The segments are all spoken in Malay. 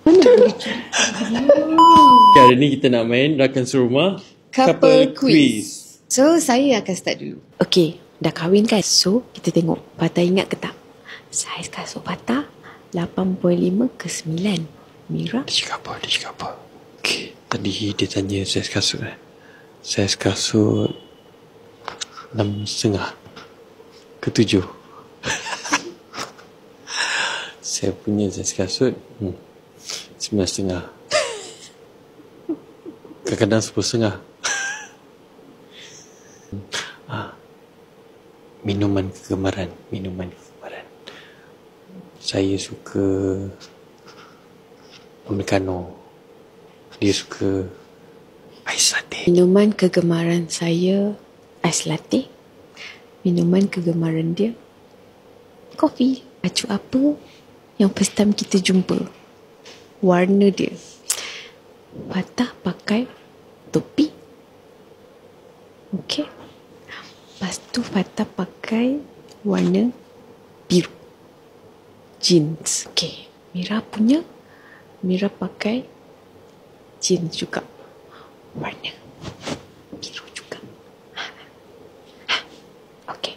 Mana boleh curi? Okay, hari ni kita nak main rakan serumah Couple quiz. So, saya akan start dulu. Okay, dah kahwin kan? So, kita tengok Patah ingat ke tak? Saiz kasut Patah 8.5 ke 9. Mira? Dia cakap apa? Okay, tadi dia tanya saiz kasut Saiz kasut 6.5 ke 7. Saya punya saiz kasut 9.5. Kadang-kadang 10.5. Minuman kegemaran. Saya suka americano. Dia suka ais latte. Minuman kegemaran saya ais latte. Minuman kegemaran dia kopi. Baju apa yang first time kita jumpa? Warna dia. Patah pakai topi. Okey. Lepas tu Patah pakai warna biru. Jeans. Okey. Mira punya. Mira pakai jeans juga. Warna biru juga. Okey.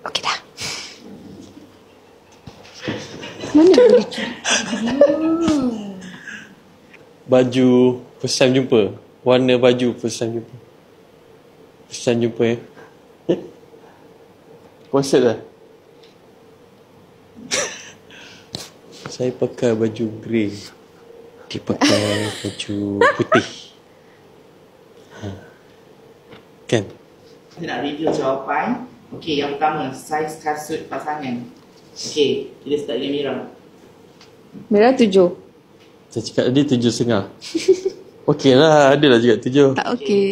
Okey dah. Mana boleh curi? Baju first time jumpa. Warna baju first time jumpa. First time jumpa ya. Konsert lah. Saya pakai baju grey. Dia pakai baju putih. Kan? Kita nak review jawapan. Okey, yang pertama, saiz kasut pasangan. Okey, kita start dengan Mira. Mira 7. Saya cakap tadi 7.5. Okey lah, adalah juga 7. Tak okey.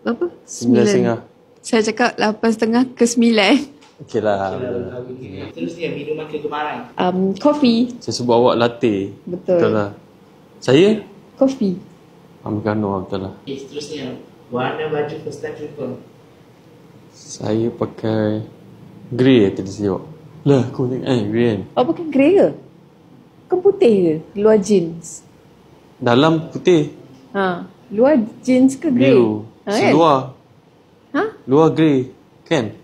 Apa? 9.5. Saya cakap 8.5 ke 9. Okey lah. Terusnya, minuman kegemaran. Kopi. Saya sebut awak latte. Betul. lah. Saya? Kopi. Americano, betul lah. Okey, seterusnya, warna baju first time jumpa. Saya pakai grey tadi saya jawab. Lah, kau tengok grey kan? Oh, pakai grey ke? Kan putih ke? Luar jeans. Dalam putih. Luar jeans ke grey? Biru. Kan? Seluar. Ha? Luar grey. Kan?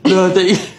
Luar tak ingat.